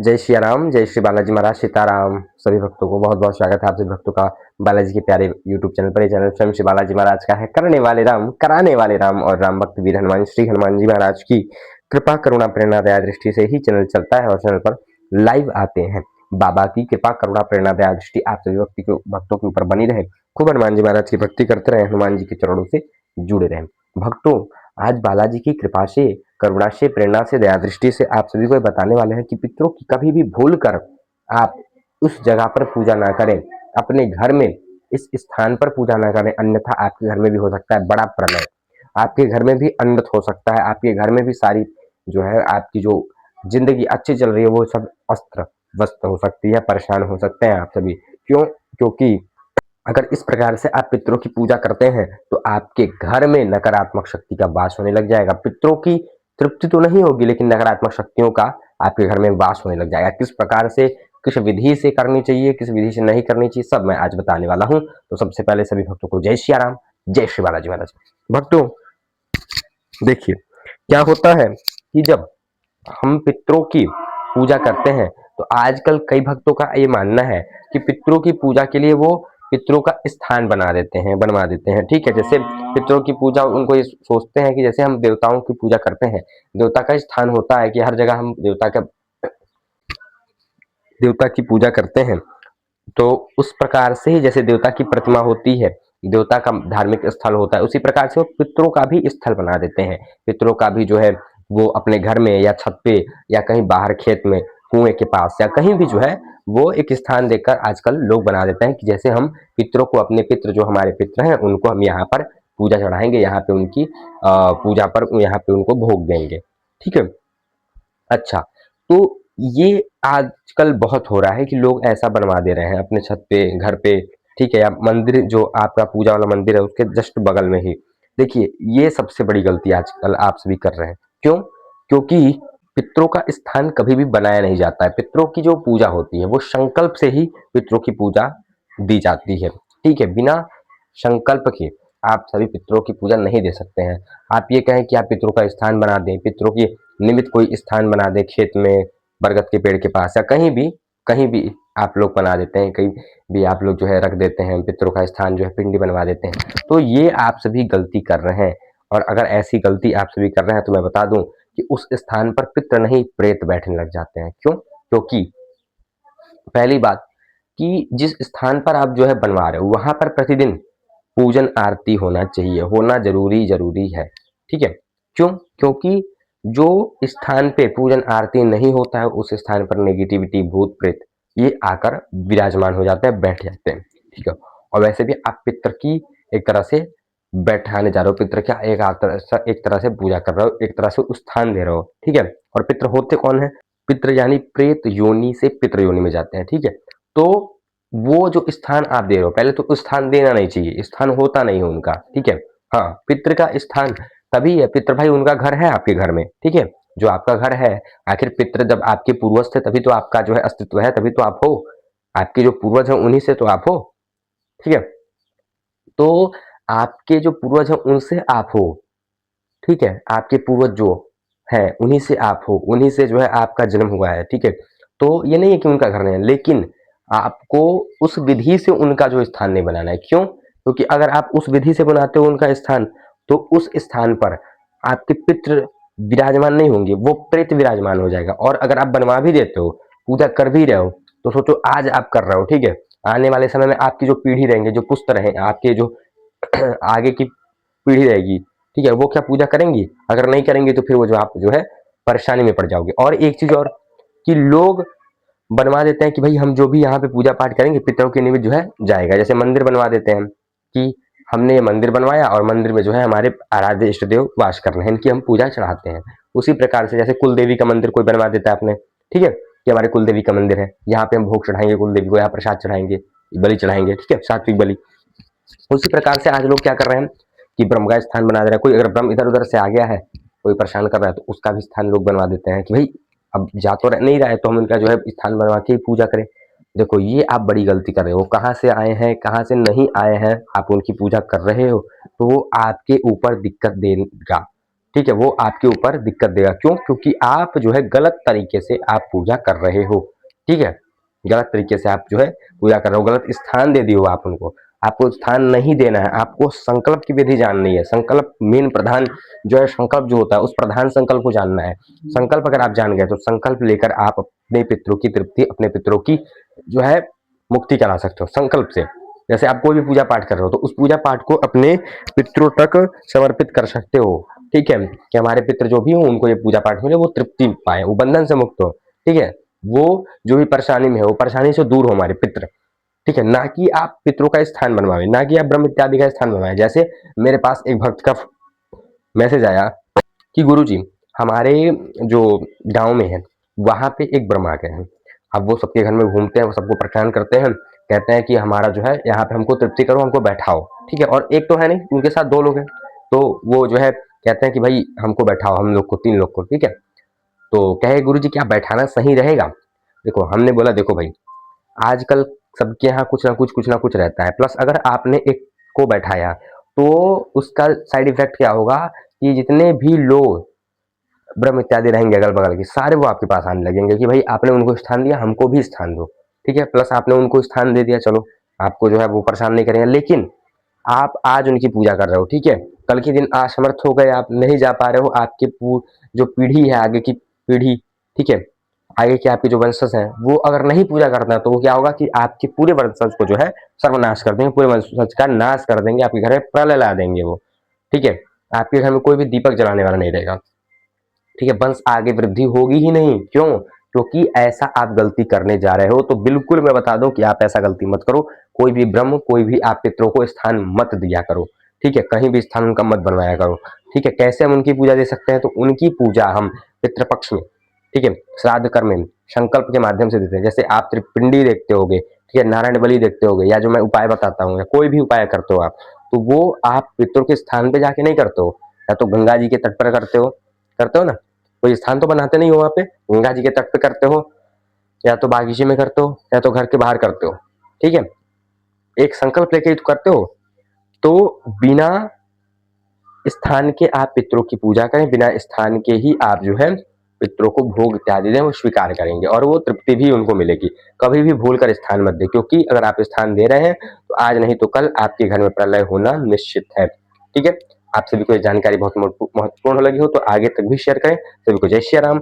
जय श्री राम, जय श्री बालाजी महाराज, सीताराम। सभी भक्तों को बहुत बहुत स्वागत है। आप सभी भक्तों का बालाजी के प्यारे यूट्यूब चैनल पर। ये चैनल स्वयं श्री बालाजी महाराज का है। करने वाले राम, कराने वाले राम और राम भक्त वीर हनुमान श्री हनुमान जी महाराज की कृपा करुणा प्रेरणा दया दृष्टि से ही चैनल चलता है और चैनल पर लाइव आते हैं। बाबा की कृपा करुणा प्रेरणा दया दृष्टि आप सभी भक्तों के ऊपर बनी रहे। खूब हनुमान जी महाराज की भक्ति करते रहे, हनुमान जी के चरणों से जुड़े रहे। भक्तों, आज बालाजी की कृपा से, करुणा से, प्रेरणा से, दया दृष्टि से आप सभी को बताने वाले हैं कि पितरों की कभी भी भूल कर आप उस जगह पर पूजा ना करें। अपने घर में इस स्थान पर पूजा ना करें, अन्यथा आपके घर में भी हो सकता है बड़ा प्रलय। आपके घर में भी अनर्थ हो सकता है। आपके घर में भी सारी जो है आपकी जो जिंदगी अच्छी चल रही है वो सब अस्त्र वस्त हो सकती है, परेशान हो सकते हैं आप सभी। क्यों? क्योंकि अगर इस प्रकार से आप पितरों की पूजा करते हैं तो आपके घर में नकारात्मक शक्ति का वास होने लग जाएगा। पितरों की तृप्ति तो नहीं होगी, लेकिन नकारात्मक शक्तियों का आपके घर में वास होने लग जाएगा। किस प्रकार से, किस विधि से करनी चाहिए, किस विधि से नहीं करनी चाहिए, सब मैं आज बताने वाला हूं। तो सबसे पहले सभी भक्तों को जय श्री राम, जय श्री बालाजी महाराज। भक्तों, देखिए क्या होता है कि जब हम पितरों की पूजा करते हैं तो आजकल कई भक्तों का ये मानना है कि पितरों की पूजा के लिए वो पितरों का स्थान बनवा देते हैं। ठीक है, जैसे पितरों की पूजा उनको ये सोचते हैं कि जैसे हम देवताओं की पूजा करते हैं, देवता का स्थान होता है कि हर जगह हम देवता की पूजा करते हैं। तो उस प्रकार से ही जैसे देवता की प्रतिमा होती है, देवता का धार्मिक स्थल होता है, उसी प्रकार से वो पितरों का भी स्थल बना देते हैं। पितरों का भी जो है वो अपने घर में या छत पे या कहीं बाहर खेत में कुएं के पास या कहीं भी जो है वो एक स्थान देकर आजकल लोग बना देते हैं कि जैसे हम पितरों को, अपने पितृ जो हमारे पितृ हैं उनको हम यहाँ पर पूजा चढ़ाएंगे, यहाँ पे उनकी पूजा पर यहाँ पे उनको भोग देंगे। ठीक है। अच्छा, तो ये आजकल बहुत हो रहा है कि लोग ऐसा बनवा दे रहे हैं अपने छत पे, घर पे। ठीक है, या मंदिर जो आपका पूजा वाला मंदिर है उसके जस्ट बगल में ही। देखिए, ये सबसे बड़ी गलती आजकल आप सभी कर रहे हैं। क्यों? क्योंकि पितरों का स्थान कभी भी बनाया नहीं जाता है। पितरों की जो पूजा होती है वो संकल्प से ही पितरों की पूजा दी जाती है। ठीक है, बिना संकल्प के आप सभी पितरों की पूजा नहीं दे सकते हैं। आप ये कहें कि आप पितरों का स्थान बना दें, पितरों की निमित्त कोई स्थान बना दें खेत में, बरगद के पेड़ के पास या कहीं भी आप लोग बना देते हैं, कहीं भी आप लोग जो है रख देते हैं पितरों का स्थान, जो है पिंडी बनवा देते हैं। तो ये आप सभी गलती कर रहे हैं। और अगर ऐसी गलती आप सभी कर रहे हैं तो मैं बता दूं कि उस स्थान पर पितर नहीं प्रेत बैठने लग जाते हैं। क्यों? क्योंकि पहली बात कि जिस स्थान पर आप जो है बनवा रहे हो वहां पर प्रतिदिन पूजन आरती होना चाहिए, होना जरूरी है। ठीक है। क्यों? क्योंकि जो स्थान पे पूजन आरती नहीं होता है उस स्थान पर नेगेटिविटी, भूत प्रेत ये आकर विराजमान हो जाते हैं, बैठ जाते हैं। ठीक है। और वैसे भी आप पितर की एक तरह से बैठाने जा रहे हो, पितर का एक तरह से पूजा कर रहे हो, एक तरह से स्थान दे रहे हो। ठीक है। और पितर होते कौन है? पितर यानी प्रेत योनि से पितर योनि में जाते हैं। ठीक है। तो वो जो स्थान आप दे रहे हो, पहले तो स्थान देना नहीं चाहिए, स्थान होता नहीं है उनका। ठीक है। हाँ, पितृ का स्थान तभी है, पितृ भाई उनका घर है आपके घर में। ठीक है, जो आपका घर है, आखिर पितृ जब आपके पूर्वज थे तभी तो आपका जो है अस्तित्व है, तभी तो आप हो। आपके जो पूर्वज हैं उन्हीं से तो आप हो। ठीक है। तो आपके जो पूर्वज हैं उनसे आप हो। ठीक है, आपके पूर्वज जो हैं उन्हीं से आप हो, उन्हीं से जो है आपका जन्म हुआ है। ठीक है। तो ये नहीं है कि उनका घर नहीं है, लेकिन आपको उस विधि से उनका जो स्थान नहीं बनाना है। क्यों? क्योंकि अगर आप उस विधि से बनाते हो उनका स्थान तो उस स्थान पर आपके पितृ विराजमान नहीं होंगे, वो प्रेत विराजमान हो जाएगा। और अगर आप बनवा भी देते हो, पूजा कर भी रहे हो, तो सोचो आज आप कर रहे हो, ठीक है, आने वाले समय में आपकी जो पीढ़ी रहेंगे, जो पुस्त रहे आपके जो आगे की पीढ़ी रहेगी, ठीक है, वो क्या पूजा करेंगी? अगर नहीं करेंगे तो फिर वो जो आप जो है परेशानी में पड़ जाओगे। और एक चीज और कि लोग बनवा देते हैं कि भाई हम जो भी यहाँ पे पूजा पाठ करेंगे पितरों के निमित्त जो है जाएगा। जैसे मंदिर बनवा देते हैं कि हमने ये मंदिर बनवाया और मंदिर में जो है हमारे आराध्य इष्ट देव वास कर रहे हैं, इनकी हम पूजा चढ़ाते हैं। उसी प्रकार से जैसे कुल देवी का मंदिर कोई बनवा देता है अपने, ठीक है, कि हमारे कुल देवी का मंदिर है, यहाँ पे हम भोग चढ़ाएंगे, कुल देवी को यहाँ प्रसाद चढ़ाएंगे, बलि चढ़ाएंगे, ठीक है, सात्विक बलि। उसी प्रकार से आज लोग क्या कर रहे हैं कि ब्रह्म का स्थान बना दे रहे हैं। कोई अगर ब्रह्म इधर उधर से आ गया है, कोई परेशान कर रहा है, तो उसका भी स्थान लोग बनवा देते हैं कि भाई अब जा तो नहीं रहा है तो हम इनका जो है स्थान बनवा के ही पूजा करें। देखो, ये आप बड़ी गलती कर रहे हो। कहाँ से आए हैं, कहाँ से नहीं आए हैं, आप उनकी पूजा कर रहे हो तो वो आपके ऊपर दिक्कत देगा। ठीक है, वो आपके ऊपर दिक्कत देगा। क्यों? क्योंकि आप जो है गलत तरीके से आप पूजा कर रहे हो, ठीक है? गलत तरीके से आप जो है पूजा कर रहे हो, गलत स्थान दे दिए हो आप उनको। आपको स्थान नहीं देना है, आपको संकल्प की विधि जाननी है। संकल्प मेन प्रधान जो है, संकल्प जो होता है उस प्रधान संकल्प को जानना है। संकल्प अगर आप जान गए तो संकल्प लेकर आप अपने पितरों की तृप्ति, अपने पितरों की जो है मुक्ति करा सकते हो संकल्प से। जैसे आप कोई भी पूजा पाठ कर रहे हो तो उस पूजा पाठ को अपने पितरों तक समर्पित कर सकते हो, ठीक है? कि हमारे पितृ जो भी हो उनको ये पूजा पाठ मिले, वो तृप्ति पाए, वो बंधन से मुक्त हो, ठीक है? वो जो भी परेशानी में है वो परेशानी से दूर हो हमारे पितृ, ठीक है? ना कि आप पितरों का स्थान बनवाएं, ना कि आप ब्रह्म इत्यादि का स्थान बनवाएं। जैसे मेरे पास एक भक्त का मैसेज आया कि गुरुजी हमारे जो गांव में है वहां पे एक ब्रह्म आ गए हैं। अब वो सबके घर में घूमते हैं, वो सबको परेशान करते हैं, कहते हैं कि हमारा जो है यहाँ पे हमको तृप्ति करो, हमको बैठाओ, ठीक है? और एक तो है नहीं, उनके साथ दो लोग हैं, तो वो जो है कहते हैं कि भाई हमको बैठाओ, हम लोग को, तीन लोग को, ठीक है? तो कहे गुरु जी क्या बैठाना सही रहेगा? देखो हमने बोला देखो भाई, आजकल सबके यहाँ कुछ ना कुछ रहता है, प्लस अगर आपने एक को बैठाया तो उसका साइड इफेक्ट क्या होगा कि जितने भी लोग ब्रह्म इत्यादि रहेंगे अगल बगल के सारे, वो आपके पास आने लगेंगे कि भाई आपने उनको स्थान दिया, हमको भी स्थान दो, ठीक है? प्लस आपने उनको स्थान दे दिया, चलो आपको जो है वो परेशान नहीं करेंगे। लेकिन आप आज उनकी पूजा कर रहे हो, ठीक है? कल के दिन असमर्थ हो गए, आप नहीं जा पा रहे हो, आपकी जो पीढ़ी है, आगे की पीढ़ी, ठीक है? आगे के आपके जो वंशज हैं वो अगर नहीं पूजा करता तो वो क्या होगा कि आपके पूरे वंशज को जो है सर्वनाश कर देंगे, पूरे वंशज का नाश कर देंगे, आपके घर में प्रलय ला देंगे वो, ठीक है? आपके घर में कोई भी दीपक जलाने वाला नहीं रहेगा, ठीक है? वंश आगे वृद्धि होगी ही नहीं। क्यों? क्योंकि ऐसा आप गलती करने जा रहे हो। तो बिल्कुल मैं बता दूं कि आप ऐसा गलती मत करो। कोई भी ब्रह्म, कोई भी आप पितरों को स्थान मत दिया करो, ठीक है? कहीं भी स्थान उनका मत बनवाया करो, ठीक है? कैसे हम उनकी पूजा दे सकते हैं? तो उनकी पूजा हम पितृपक्ष में, ठीक है, श्राद्ध कर्म में संकल्प के माध्यम से देते हैं। जैसे आप त्रिपिंडी देखते होगे, ठीक है, नारायण बलि देखते होगे, या जो मैं उपाय बताता हूँ या कोई भी उपाय करते हो आप, तो वो आप पितरों के स्थान पे जाके नहीं करते हो, या तो गंगा जी के तट पर करते हो ना? कोई स्थान तो बनाते नहीं हो वहां पे, गंगा जी के तट पे करते हो, या तो बागीचे में करते हो, या तो घर के बाहर करते हो, ठीक है? एक संकल्प लेके तो करते हो। तो बिना स्थान के आप पितरों की पूजा करें, बिना स्थान के ही आप जो है पितरों को भोग इत्यादि दें, वो स्वीकार करेंगे और वो तृप्ति भी उनको मिलेगी। कभी भी भूल कर स्थान मत दें, क्योंकि अगर आप स्थान दे रहे हैं तो आज नहीं तो कल आपके घर में प्रलय होना निश्चित है, ठीक है? आप सभी को ये जानकारी बहुत महत्वपूर्ण लगी हो तो आगे तक भी शेयर करें। सभी को जय श्री राम।